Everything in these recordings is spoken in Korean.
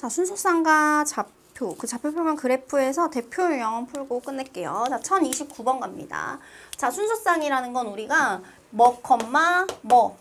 자, 순서쌍과 좌표, 그 좌표평면 그래프에서 대표 유형 풀고 끝낼게요. 자, 1029번 갑니다. 자, 순서쌍이라는 건 우리가 뭐,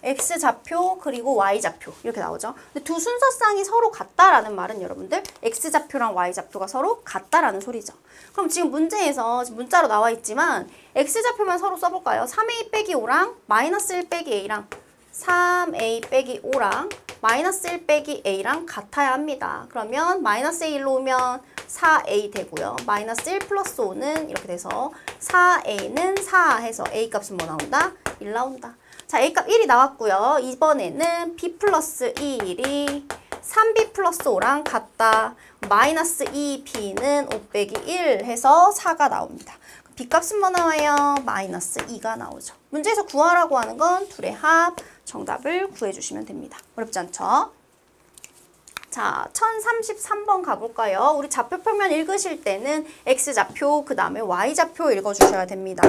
x좌표 그리고 y좌표 이렇게 나오죠. 근데 두 순서쌍이 서로 같다라는 말은 여러분들 x좌표랑 y좌표가 서로 같다라는 소리죠. 그럼 지금 문제에서 문자로 나와 있지만 x좌표만 서로 써볼까요? 3a 빼기 5랑 마이너스 1 빼기 a랑 3a 빼기 5랑 마이너스 1 빼기 a랑 같아야 합니다. 그러면 마이너스 a 1로 오면 4a 되고요. 마이너스 1 플러스 5는 이렇게 돼서 4a는 4 해서 a 값은 뭐 나온다? 1 나온다. 자, a 값 1이 나왔고요. 이번에는 b 플러스 2일이 3b 플러스 5랑 같다. 마이너스 2b는 5 빼기 1 해서 4가 나옵니다. b 값은 뭐 나와요? 마이너스 2가 나오죠. 문제에서 구하라고 하는 건 둘의 합, 정답을 구해주시면 됩니다. 어렵지 않죠? 자, 1033번 가볼까요? 우리 좌표평면 읽으실 때는 x좌표, 그 다음에 y좌표 읽어주셔야 됩니다.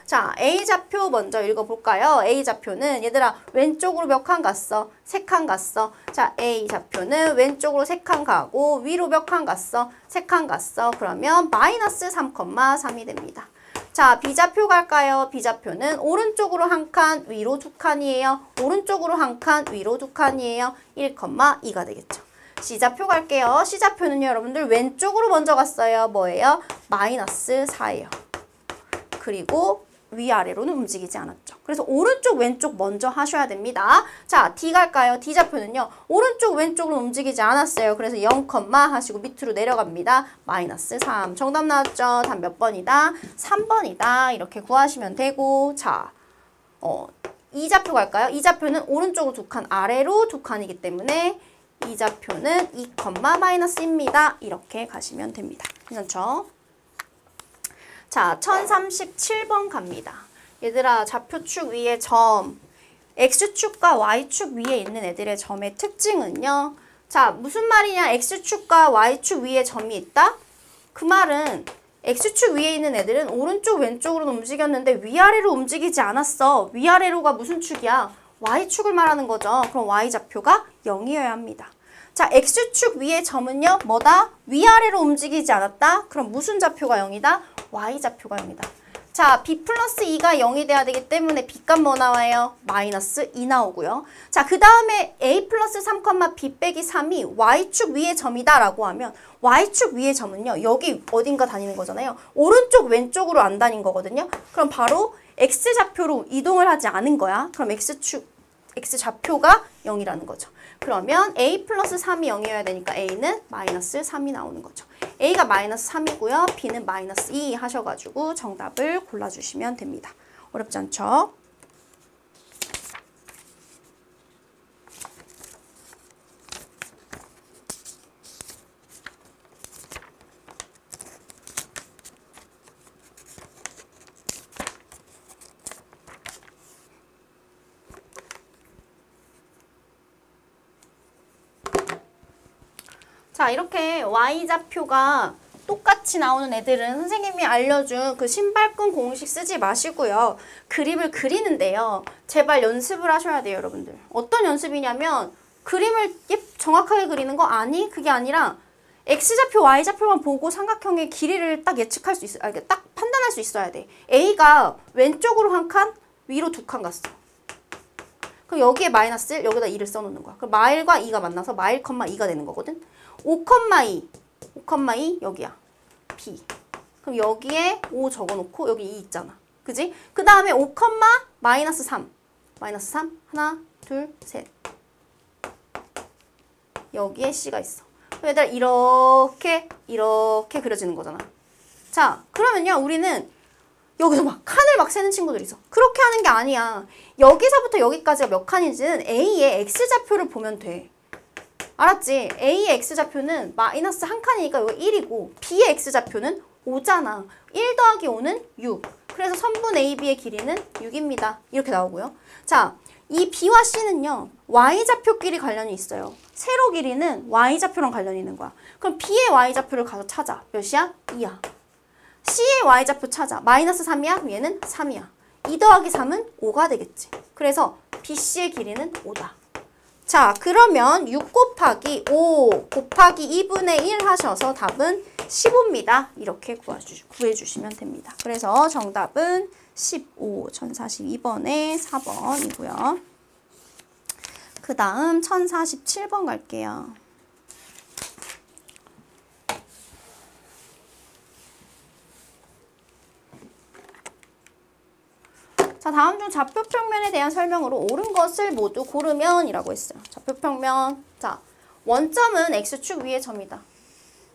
자, a좌표 먼저 읽어볼까요? a좌표는 얘들아 왼쪽으로 몇 칸 갔어? 3칸 갔어. 자, a좌표는 왼쪽으로 3칸 가고 위로 몇 칸 갔어? 3칸 갔어. 그러면 마이너스 3,3이 됩니다. 자, B좌표 갈까요? B좌표는 오른쪽으로 1칸, 위로 2칸이에요. 오른쪽으로 1칸, 위로 2칸이에요. 1,2가 되겠죠. C좌표 갈게요. C좌표는요, 여러분들 왼쪽으로 먼저 갔어요. 뭐예요? 마이너스 4예요. 그리고 위아래로는 움직이지 않았죠. 그래서 오른쪽, 왼쪽 먼저 하셔야 됩니다. 자, D 갈까요? D좌표는요, 오른쪽, 왼쪽으로 움직이지 않았어요. 그래서 0, 하시고 밑으로 내려갑니다. 마이너스 3. 정답 나왔죠? 답 몇 번이다? 3번이다. 이렇게 구하시면 되고, 자, E좌표 갈까요? E좌표는 오른쪽으로 2칸, 아래로 2칸이기 때문에 E좌표는 2, 마이너스입니다. 이렇게 가시면 됩니다. 괜찮죠? 자, 1037번 갑니다. 얘들아, 좌표축 위에 점, x축과 y축 위에 있는 애들의 점의 특징은요. 자, 무슨 말이냐? x축과 y축 위에 점이 있다? 그 말은 x축 위에 있는 애들은 오른쪽, 왼쪽으로 움직였는데 위아래로 움직이지 않았어. 위아래로가 무슨 축이야? y축을 말하는 거죠. 그럼 y좌표가 0이어야 합니다. 자, x축 위의 점은요, 뭐다? 위아래로 움직이지 않았다? 그럼 무슨 좌표가 0이다? y좌표가 0이다. 자, b 플러스 2가 0이 돼야 되기 때문에 b값 뭐 나와요? 마이너스 2 나오고요. 자, 그 다음에 a 플러스 3, b 빼기 3이 y축 위의 점이다 라고 하면 y축 위의 점은요, 여기 어딘가 다니는 거잖아요. 오른쪽, 왼쪽으로 안 다닌 거거든요. 그럼 바로 x좌표로 이동을 하지 않은 거야. 그럼 x좌표가 0이라는 거죠. 그러면 a 플러스 3이 0이어야 되니까 a는 마이너스 3이 나오는 거죠. a가 마이너스 3이고요. b는 마이너스 2 하셔가지고 정답을 골라주시면 됩니다. 어렵지 않죠? 자, 이렇게 y좌표가 똑같이 나오는 애들은 선생님이 알려준 그 신발끈 공식 쓰지 마시고요. 그림을 그리는데요. 제발 연습을 하셔야 돼요, 여러분들. 어떤 연습이냐면 그림을 정확하게 그리는 거 아니? 그게 아니라 x좌표, y좌표만 보고 삼각형의 길이를 딱 예측할 수 있어요. 딱 판단할 수 있어야 돼. a가 왼쪽으로 1칸, 위로 2칸 갔어. 그럼 여기에 마이너스 1, 여기다 2를 써놓는 거야. 그럼 마일과 2가 만나서 마일, 2가 되는 거거든. 5,2, 여기야. B. 그럼 여기에 5 적어놓고 여기 2 있잖아. 그지? 그 다음에 5, 마이너스 3. 마이너스 3. 하나, 둘, 셋. 여기에 C가 있어. 얘들아, 이렇게 그려지는 거잖아. 자, 그러면요, 우리는 여기서 막 칸을 막 세는 친구들이 있어. 그렇게 하는 게 아니야. 여기서부터 여기까지가 몇 칸인지는 A의 x좌표를 보면 돼. 알았지? A의 x좌표는 마이너스 1칸이니까 이거 1이고 B의 x좌표는 5잖아. 1 더하기 5는 6. 그래서 선분 AB의 길이는 6입니다. 이렇게 나오고요. 자, 이 B와 C는요. y좌표끼리 관련이 있어요. 세로 길이는 y좌표랑 관련이 있는 거야. 그럼 B의 y좌표를 가서 찾아. 몇이야? 2야. C의 y좌표 찾아. 마이너스 3이야? 그럼 얘는 3이야. 2 더하기 3은 5가 되겠지. 그래서 BC의 길이는 5다. 자, 그러면 6 곱하기 5 곱하기 2분의 1 하셔서 답은 15입니다. 이렇게 구해주시면 됩니다. 그래서 정답은 15, 1042번에 4번이고요. 그 다음 1047번 갈게요. 자, 다음 중 좌표평면에 대한 설명으로 옳은 것을 모두 고르면 이라고 했어요. 좌표평면. 자, 원점은 X축 위의 점이다.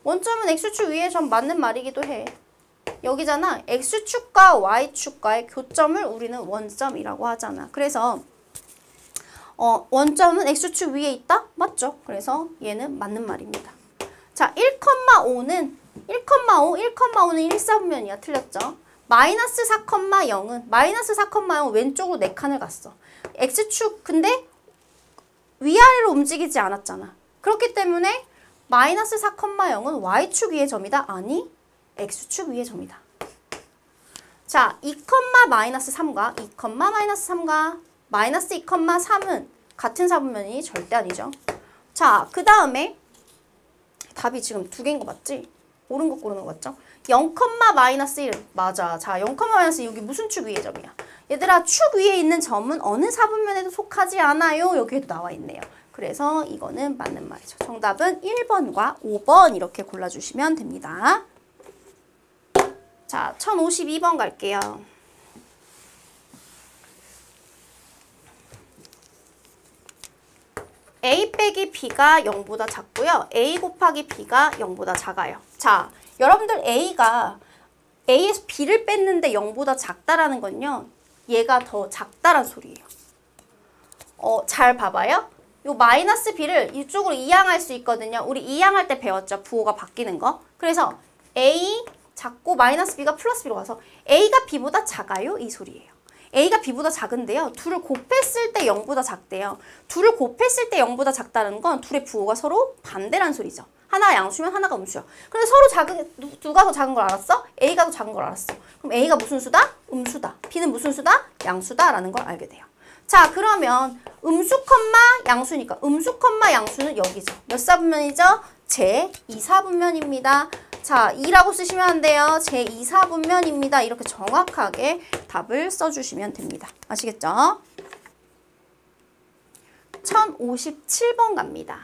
원점은 X축 위의 점 맞는 말이기도 해. 여기잖아. X축과 Y축과의 교점을 우리는 원점이라고 하잖아. 그래서 원점은 X축 위에 있다? 맞죠? 그래서 얘는 맞는 말입니다. 자, 1,5는 1,5는 1사분면이야. 틀렸죠? 마이너스 4,0은 마이너스 4,0 왼쪽으로 4칸을 갔어. X축 근데 위아래로 움직이지 않았잖아. 그렇기 때문에 마이너스 4,0은 Y축 위의 점이다. 아니, X축 위의 점이다. 자, 2, 마이너스 3과 2, 마이너스 3과 마이너스 2, 3은 같은 사분면이 절대 아니죠. 자, 그 다음에 답이 지금 2개인 거 맞지? 옳은 거 고르는 거 맞죠? 0, 마이너스 1. 맞아. 자, 0, 마이너스 1 여기 무슨 축 위의 점이야? 얘들아, 축 위에 있는 점은 어느 사분면에도 속하지 않아요. 여기에도 나와 있네요. 그래서 이거는 맞는 말이죠. 정답은 1번과 5번 이렇게 골라주시면 됩니다. 자, 1052번 갈게요. A 빼기 B가 0보다 작고요. A 곱하기 B가 0보다 작아요. 자, 여러분들 A에서 B를 뺐는데 0보다 작다라는 건요. 얘가 더 작다란 소리예요. 잘 봐봐요. 요 마이너스 B를 이쪽으로 이항할 수 있거든요. 우리 이항할 때 배웠죠. 부호가 바뀌는 거. 그래서 A 작고 마이너스 B가 플러스 B로 가서 A가 B보다 작아요. 이 소리예요. A가 B보다 작은데요. 둘을 곱했을 때 0보다 작대요. 둘을 곱했을 때 0보다 작다는 건 둘의 부호가 서로 반대란 소리죠. 하나가 양수면 하나가 음수야. 근데 서로 누가 더 작은 걸 알았어? A가 더 작은 걸 알았어. 그럼 A가 무슨 수다? 음수다. B는 무슨 수다? 양수다라는 걸 알게 돼요. 자, 그러면 음수, 양수니까 음수, 양수는 여기죠. 몇 사분면이죠? 제2사분면입니다. 자, 2라고 쓰시면 안 돼요. 제2사분면입니다. 이렇게 정확하게 답을 써주시면 됩니다. 아시겠죠? 1057번 갑니다.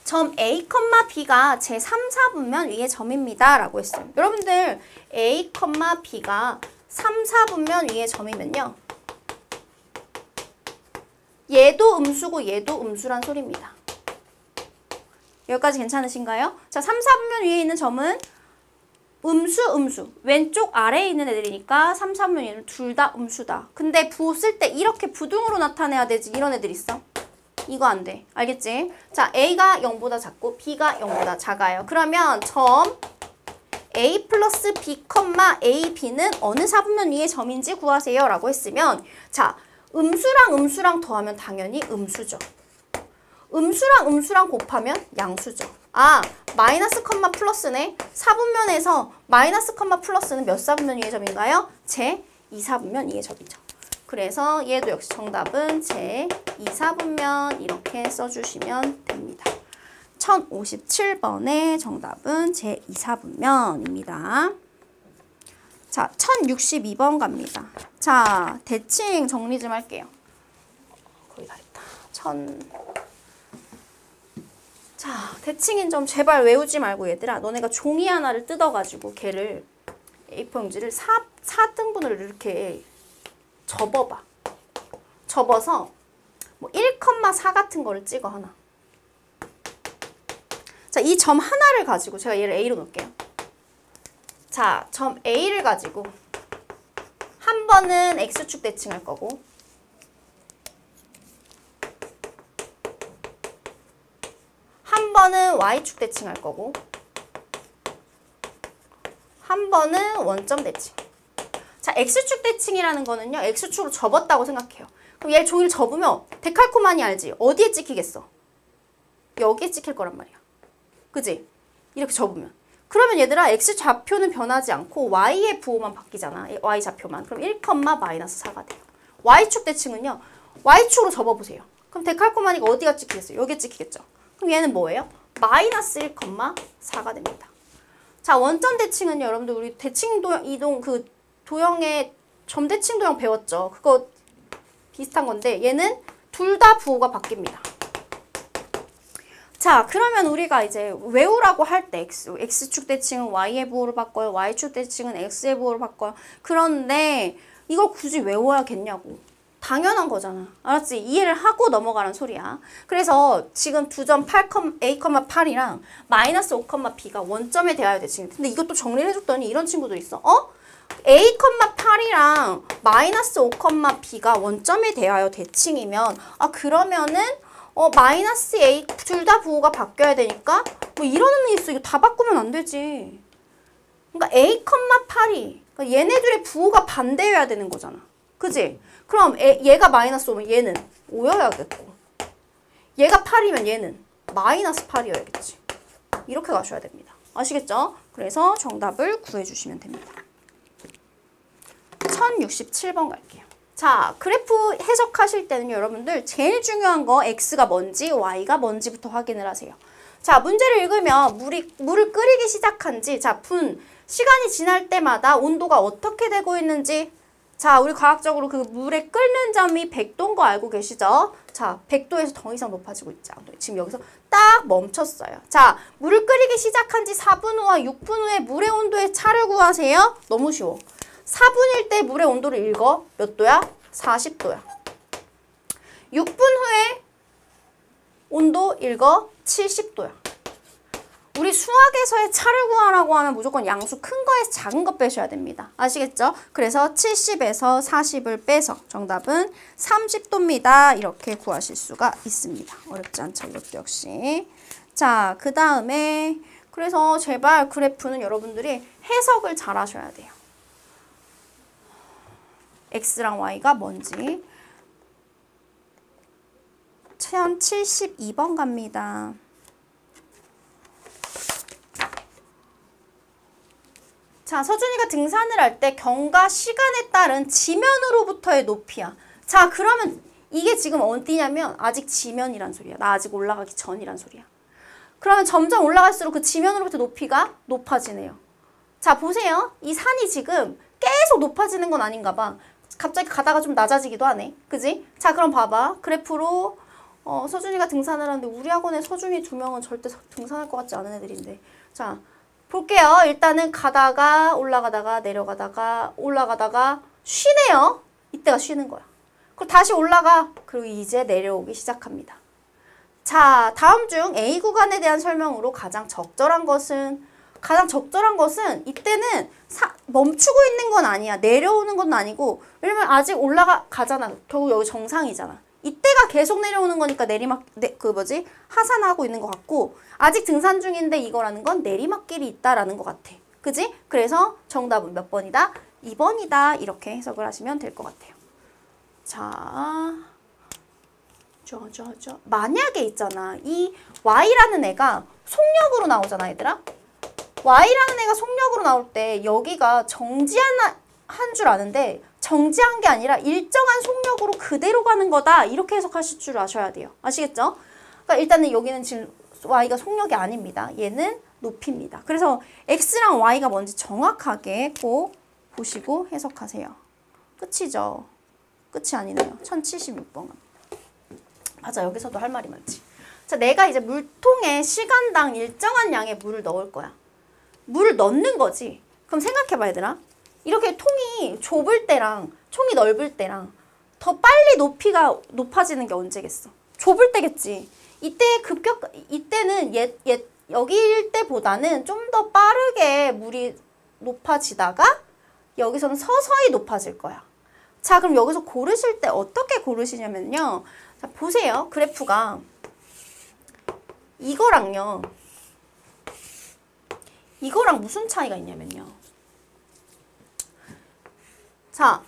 점 A, B가 제3사분면 위의 점입니다. 라고 했어요. 여러분들 A, B가 3, 4분면 위의 점이면요. 얘도 음수고 얘도 음수란 소리입니다. 여기까지 괜찮으신가요? 자, 3, 4분면 위에 있는 점은 음수. 왼쪽 아래에 있는 애들이니까 3, 4분면 위에는 둘 다 음수다. 근데 부호 쓸 때 이렇게 부등으로 나타내야 되지. 이런 애들 있어. 이거 안 돼. 알겠지? 자, A가 0보다 작고 B가 0보다 작아요. 그러면 점 A 플러스 B, A, B는 어느 사분면 위의 점인지 구하세요. 라고 했으면 자, 음수랑 더하면 당연히 음수죠. 음수랑 곱하면 양수죠. 아, 마이너스 컴마 플러스네. 사분면에서 마이너스 컴마 플러스는 몇 사분면 위의 점인가요? 제2사분면 위의 점이죠. 그래서 얘도 역시 정답은 제2사분면 이렇게 써주시면 됩니다. 1057번의 정답은 제2사분면입니다. 자, 1062번 갑니다. 자, 대칭 정리 좀 할게요. 거의 다 했다. 자, 대칭인 점 제발 외우지 말고 얘들아. 너네가 종이 하나를 뜯어가지고 걔를 A4 용지를 4등분을 이렇게 접어봐. 접어서 뭐 1,4 같은 거를 찍어 하나. 자, 이 점 하나를 가지고 제가 얘를 A로 놓을게요. 자, 점 A를 가지고 한 번은 X축 대칭할 거고 한 번은 Y축 대칭할 거고 한 번은 원점 대칭. 자, X축 대칭이라는 거는요. X축으로 접었다고 생각해요. 그럼 얘를 종이를 접으면 데칼코마니 알지? 어디에 찍히겠어? 여기에 찍힐 거란 말이야. 그지? 이렇게 접으면. 그러면 얘들아 X좌표는 변하지 않고 Y의 부호만 바뀌잖아. Y좌표만. 그럼 1, 마이너스 4가 돼요. Y축 대칭은요. Y축으로 접어보세요. 그럼 데칼코마니가 어디가 찍히겠어요? 여기에 찍히겠죠. 그럼 얘는 뭐예요? 마이너스 1,4가 됩니다. 자, 원점 대칭은 여러분들 우리 대칭 이동 그 도형의 점대칭 도형 배웠죠. 그거 비슷한 건데 얘는 둘 다 부호가 바뀝니다. 자, 그러면 우리가 이제 외우라고 할 때 X축 대칭은 Y의 부호로 바꿔요. Y축 대칭은 X의 부호로 바꿔요. 그런데 이걸 굳이 외워야겠냐고. 당연한 거잖아. 알았지? 이해를 하고 넘어가는 소리야. 그래서 지금 두 점 A,8이랑 마이너스 5,B가 원점에 대하여 대칭인데 근데 이것도 정리를 해줬더니 이런 친구도 있어. A,8이랑 마이너스 5,B가 원점에 대하여 대칭이면 그러면은 마이너스 A 둘 다 부호가 바뀌어야 되니까 뭐 이런 의미 있어. 이거 다 바꾸면 안 되지. 그러니까 A,8이 그러니까 얘네들의 부호가 반대여야 되는 거잖아. 그지? 그럼 얘가 마이너스 5면 얘는 5여야겠고 얘가 8이면 얘는 마이너스 8이어야겠지. 이렇게 가셔야 됩니다. 아시겠죠? 그래서 정답을 구해주시면 됩니다. 1067번 갈게요. 자, 그래프 해석하실 때는 여러분들 제일 중요한 거 X가 뭔지 Y가 뭔지부터 확인을 하세요. 자, 문제를 읽으면 물을 끓이기 시작한 지 시간이 지날 때마다 온도가 어떻게 되고 있는지 자, 우리 과학적으로 그 물의 끓는 점이 100도인 거 알고 계시죠? 자, 100도에서 더 이상 높아지고 있지 않아요. 지금 여기서 딱 멈췄어요. 자, 물을 끓이기 시작한 지 4분 후와 6분 후에 물의 온도의 차를 구하세요. 너무 쉬워. 4분일 때 물의 온도를 읽어. 몇 도야? 40도야. 6분 후에 온도 읽어. 70도야. 우리 수학에서의 차를 구하라고 하면 무조건 양수 큰 거에서 작은 거 빼셔야 됩니다. 아시겠죠? 그래서 70에서 40을 빼서 정답은 30도입니다. 이렇게 구하실 수가 있습니다. 어렵지 않죠? 이것도 역시. 자, 그 다음에 그래서 제발 그래프는 여러분들이 해석을 잘 하셔야 돼요. X랑 Y가 뭔지. 1072번 갑니다. 자, 서준이가 등산을 할 때 경과 시간에 따른 지면으로부터의 높이야. 자, 그러면 이게 지금 어디냐면 아직 지면이란 소리야. 나 아직 올라가기 전이란 소리야. 그러면 점점 올라갈수록 그 지면으로부터 높이가 높아지네요. 자, 보세요. 이 산이 지금 계속 높아지는 건 아닌가 봐. 갑자기 가다가 좀 낮아지기도 하네. 그지? 자, 그럼 봐봐. 그래프로 서준이가 등산을 하는데 우리 학원에 서준이 2명은 절대 등산할 것 같지 않은 애들인데. 자, 볼게요. 일단은 가다가 올라가다가 내려가다가 올라가다가 쉬네요. 이때가 쉬는 거야. 그리고 다시 올라가. 그리고 이제 내려오기 시작합니다. 자, 다음 중 A 구간에 대한 설명으로 가장 적절한 것은 이때는 멈추고 있는 건 아니야. 내려오는 건 아니고 왜냐면 아직 가잖아. 결국 여기 정상이잖아. 이때가 계속 내려오는 거니까 하산하고 있는 것 같고 아직 등산 중인데 이거라는 건 내리막길이 있다라는 것 같아. 그지? 그래서 정답은 몇 번이다? 2번이다. 이렇게 해석을 하시면 될 것 같아요. 자, 만약에 있잖아. 이 Y라는 애가 속력으로 나오잖아, 얘들아. Y라는 애가 속력으로 나올 때 여기가 정지한 줄 아는데 정지한 게 아니라 일정한 속력으로 그대로 가는 거다. 이렇게 해석하실 줄 아셔야 돼요. 아시겠죠? 그러니까 일단은 여기는 지금 Y가 속력이 아닙니다. 얘는 높이입니다. 그래서 X랑 Y가 뭔지 정확하게 꼭 보시고 해석하세요. 끝이죠? 끝이 아니네요. 1076번 갑니다. 맞아, 여기서도 할 말이 많지. 자, 내가 이제 물통에 시간당 일정한 양의 물을 넣을 거야. 물을 넣는 거지. 그럼 생각해봐, 얘들아. 이렇게 통이 좁을 때랑 통이 넓을 때랑 더 빨리 높이가 높아지는 게 언제겠어? 좁을 때겠지. 이때는 여기일 때보다는 좀 더 빠르게 물이 높아지다가 여기서는 서서히 높아질 거야. 자, 그럼 여기서 고르실 때 어떻게 고르시냐면요. 자, 보세요. 그래프가 이거랑 무슨 차이가 있냐면요. 자,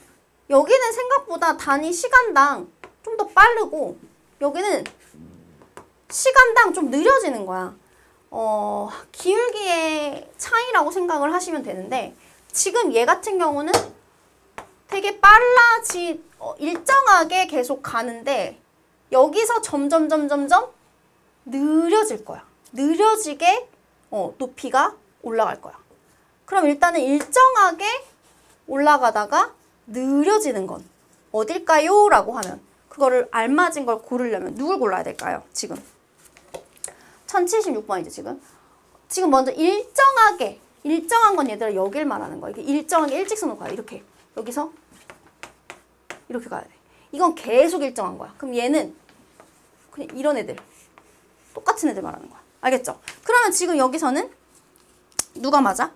여기는 생각보다 단위 시간당 좀 더 빠르고 여기는 시간당 좀 느려지는 거야. 기울기의 차이라고 생각을 하시면 되는데 지금 얘 같은 경우는 되게 일정하게 계속 가는데 여기서 점점 느려질 거야. 느려지게 높이가 올라갈 거야. 그럼 일단은 일정하게 올라가다가 느려지는 건 어딜까요? 라고 하면 그거를 알맞은 걸 고르려면 누굴 골라야 될까요? 지금 1076번이죠 지금. 지금 먼저 일정한 건 얘들아 여길 말하는 거야. 이게 일정하게 일직선으로 가야 돼. 이렇게 여기서 이렇게 가야 돼. 이건 계속 일정한 거야. 그럼 얘는 그냥 이런 애들 똑같은 애들 말하는 거야. 알겠죠? 그러면 지금 여기서는 누가 맞아?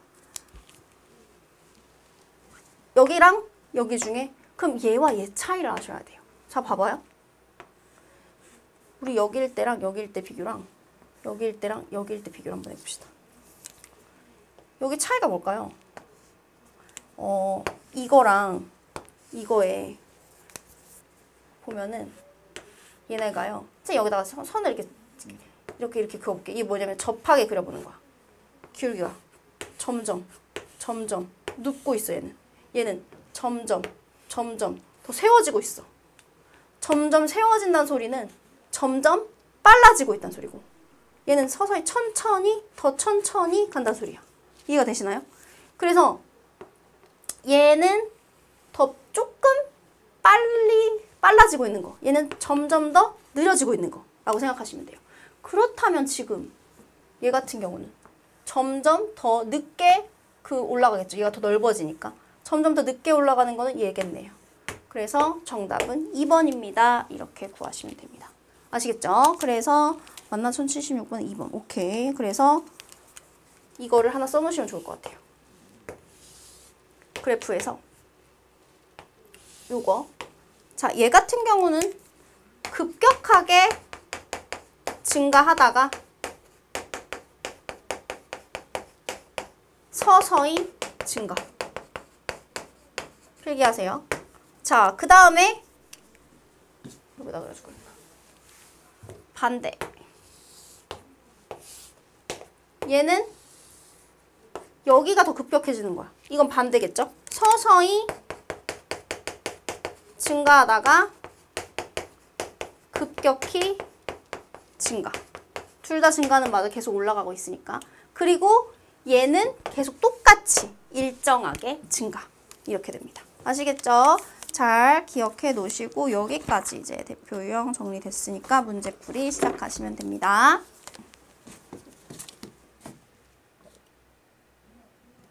여기랑 여기 중에 그럼 얘와 얘 차이를 아셔야 돼요. 자 봐봐요. 우리 여기일 때랑 여기일 때 비교랑 여기일 때랑 여기일 때 비교를 한번 해봅시다. 여기 차이가 뭘까요? 이거랑 이거에 보면은 얘네가요. 여기다가 선을 이렇게 그어볼게. 이게 뭐냐면 접하게 그려보는 거야. 기울기가 점점 눕고 있어 얘는 점점 더 세워지고 있어. 점점 세워진다는 소리는 점점 빨라지고 있다는 소리고 얘는 서서히 더 천천히 간다는 소리야. 이해가 되시나요? 그래서 얘는 더 조금 빨라지고 있는 거. 얘는 점점 더 느려지고 있는 거라고 생각하시면 돼요. 그렇다면 지금 얘 같은 경우는 점점 더 늦게 올라가겠죠. 얘가 더 넓어지니까. 점점 더 늦게 올라가는 거는 얘겠네요. 그래서 정답은 2번입니다. 이렇게 구하시면 됩니다. 아시겠죠? 그래서 만나 1076번은 2번. 오케이. 그래서 이거를 하나 써놓으시면 좋을 것 같아요. 그래프에서 요거. 자, 얘 같은 경우는 급격하게 증가하다가 서서히 증가. 필기하세요. 자, 그 다음에 여기다 그려줄 거예요. 반대. 얘는 여기가 더 급격해지는 거야. 이건 반대겠죠? 서서히 증가하다가 급격히 증가. 둘 다 증가는 맞아. 계속 올라가고 있으니까. 그리고 얘는 계속 똑같이 일정하게 증가. 이렇게 됩니다. 아시겠죠? 잘 기억해 놓으시고 여기까지 이제 대표 유형 정리됐으니까 문제풀이 시작하시면 됩니다.